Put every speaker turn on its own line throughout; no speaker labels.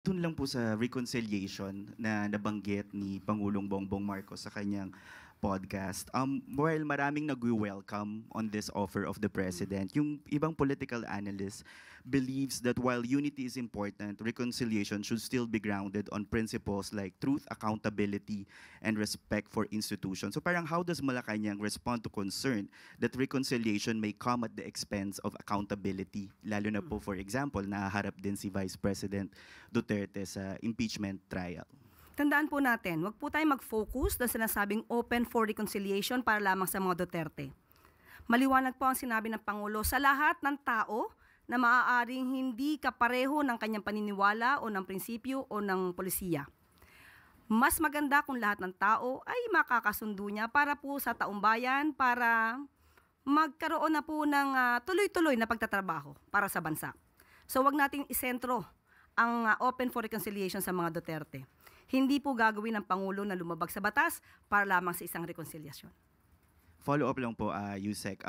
Dun lang po sa reconciliation na nabanggit ni Pangulong Bongbong Marcos sa kanyang podcast. While maraming nag-welcome on this offer of the president, yung ibang political analysts believes that while unity is important, reconciliation should still be grounded on principles like truth, accountability, and respect for institutions. So parang how does Malacanang respond to concern that reconciliation may come at the expense of accountability? Lalo na po, for example, nahaharap din si Vice President Duterte sa impeachment trial.
Tandaan po natin, wag po tayo mag-focus na sinasabing open for reconciliation para lamang sa mga Duterte. Maliwanag po ang sinabi ng Pangulo sa lahat ng tao na maaaring hindi kapareho ng kanyang paniniwala o ng prinsipyo o ng polisiya. Mas maganda kung lahat ng tao ay makakasundo niya para po sa taumbayan, para magkaroon na po ng tuloy-tuloy na pagtatrabaho para sa bansa. So wag nating isentro ang open for reconciliation sa mga Duterte. Hindi po gagawin ng Pangulo na lumabag sa batas para lamang sa isang rekonsilyasyon.
Follow-up lang po, Yusek.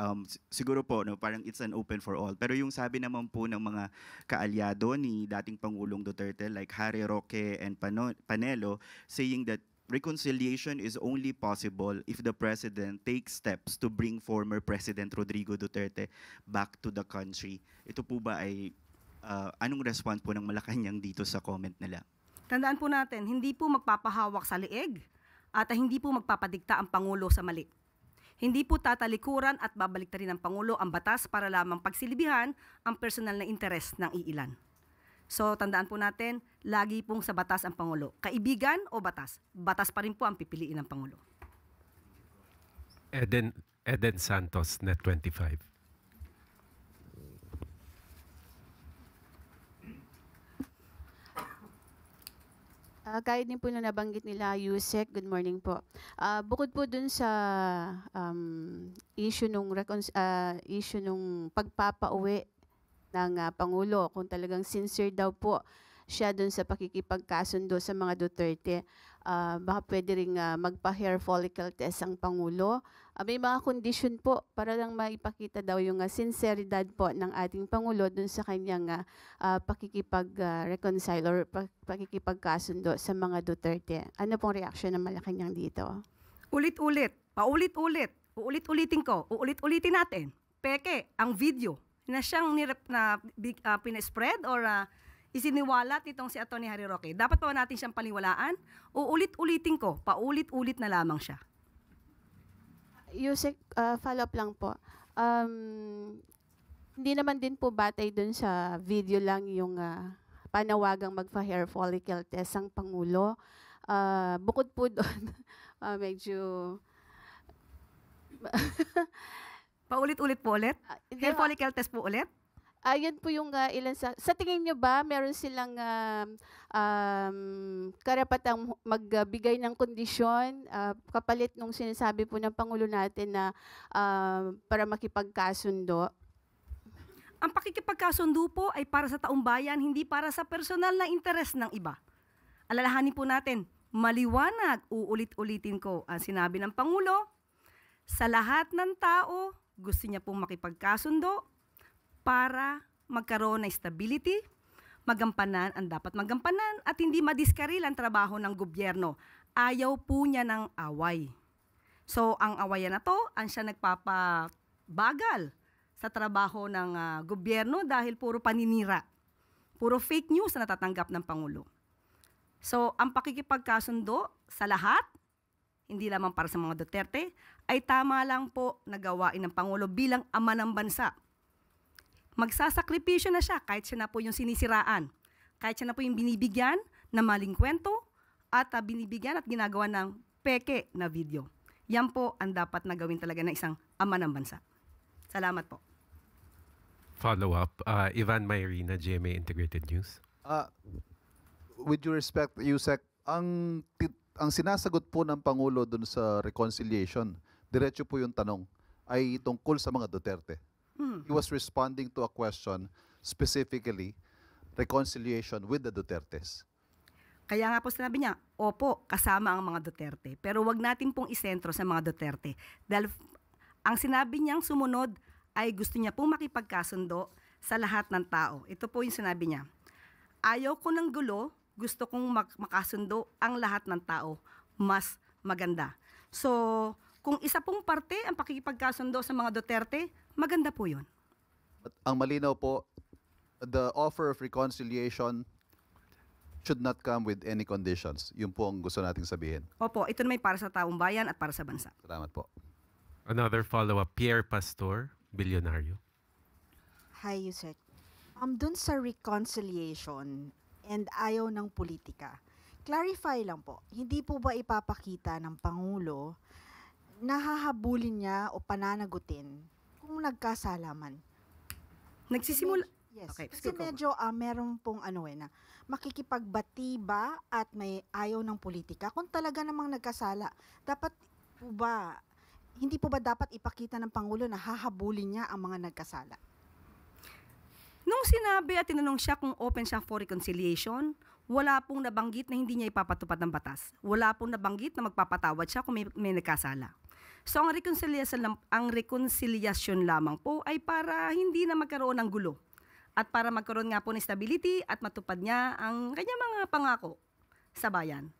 Siguro po, no, parang it's an open for all. Pero yung sabi naman po ng mga kaalyado ni dating Pangulong Duterte like Harry Roque and Panelo saying that reconciliation is only possible if the President takes steps to bring former President Rodrigo Duterte back to the country. Ito po ba ay anong response po ng Malacanang dito sa comment nila?
Tandaan po natin, hindi po magpapahawak sa leeg at hindi po magpapadikta ang Pangulo sa mali. Hindi po tatalikuran at babaliktarin ng Pangulo ang batas para lamang pagsilibihan ang personal na interes ng iilan. So tandaan po natin, lagi pong sa batas ang Pangulo. Kaibigan o batas? Batas pa rin po ang pipiliin ng Pangulo.
Eden Santos, Net 25.
Gaya din po na nabanggit nila, Yusek, good morning po. Bukod po dun sa issue nung pagpapauwi ng Pangulo, kung talagang sincere daw po siya dun sa pakikipagkasundo sa mga Duterte, baka pwede ring magpa-hair follicle test ang Pangulo. May mga kondisyon po para lang maipakita daw yung sinceridad po ng ating Pangulo dun sa kanyang pakikipag-reconcile or pakikipagkasundo sa mga Duterte. Ano pong reaksyon ng Malacanang dito?
Ulit-ulit, paulit-ulit, uulit-ulitin ko, uulit-ulitin natin. Peke, ang video na siyang pinespread or isiniwalat nitong si Atty. Harry Roque. Dapat pa natin siyang paniwalaan? Uulit-ulitin ko, paulit-ulit na lamang siya.
Yusek, follow-up lang po. Hindi naman din po batay dun sa video lang yung panawagang magpa-hair follicle test ang Pangulo. Bukod po doon, medyo...
Paulit-ulit po ulit? Hair follicle test po ulit?
Yun po yung ilan sa tingin nyo ba meron silang karapatang magbigay ng kondisyon kapalit nung sinasabi po ng Pangulo natin na para makipagkasundo?
Ang pakikipagkasundo po ay para sa taumbayan, hindi para sa personal na interes ng iba. Alalahanin po natin, maliwanag, uulit-ulitin ko ang sinabi ng Pangulo, sa lahat ng tao, gusto niya pong makipagkasundo, para magkaroon ng stability, magampanan ang dapat magampanan at hindi madiskaril ang trabaho ng gobyerno. Ayaw po niya ng away. So ang awayan na to, ang siya nagpapabagal sa trabaho ng gobyerno dahil puro paninira, puro fake news na natatanggap ng Pangulo. So ang pakikipagkasundo sa lahat, hindi lamang para sa mga Duterte, ay tama lang po na gawain ng Pangulo bilang ama ng bansa. Magsasakripisyo na siya kahit siya na po yung sinisiraan, kahit siya na po yung binibigyan na maling kwento at binibigyan at ginagawa ng peke na video. Yan po ang dapat na gawin talaga ng isang ama ng bansa. Salamat po.
Follow-up, Ivan Mayrina, GMA Integrated News.
With due respect, Yusek, ang sinasagot po ng Pangulo dun sa reconciliation, diretso po yung tanong, ay tungkol sa mga Duterte. He was responding to a question specifically, reconciliation with the Dutertes.
Kaya nga po sinabi niya, opo, kasama ang mga Duterte. Pero wag natin pong isentro sa mga Duterte. Dahil ang sinabi niyang sumunod ay gusto niya pong makipagkasundo sa lahat ng tao. Ito po yung sinabi niya. Ayaw ko ng gulo gusto kong makasundo ang lahat ng tao. Mas maganda. So, kung isa pong parte ang pakikipagkasundo sa mga Duterte, maganda po yun.
At ang malinaw po, the offer of reconciliation should not come with any conditions. Yun po ang gusto nating sabihin.
Opo, ito naman para sa taong bayan at para sa bansa.
Salamat po.
Another follow-up, Pierre Pastor, bilyonaryo.
Hi, Yusek. Dun sa reconciliation and ayaw ng politika, clarify lang po, hindi po ba ipapakita ng Pangulo na hahabulin niya o pananagutin kung nagkasalaman?
Nagsisimula...
Yes.
Okay,
Kasi
go, go.
medyo meron pong na makikipagbati ba at may ayaw ng politika kung talaga namang nagkasala. Dapat po ba, hindi po ba dapat ipakita ng Pangulo na hahabulin niya ang mga nagkasala?
Nung sinabi at tinanong siya kung open siya for reconciliation, wala pong nabanggit na hindi niya ipapatupad ng batas. Wala pong nabanggit na magpapatawad siya kung may nagkasala. So ang reconciliation lamang po ay para hindi na magkaroon ng gulo at para magkaroon nga po ng stability at matupad niya ang kanyang mga pangako sa bayan.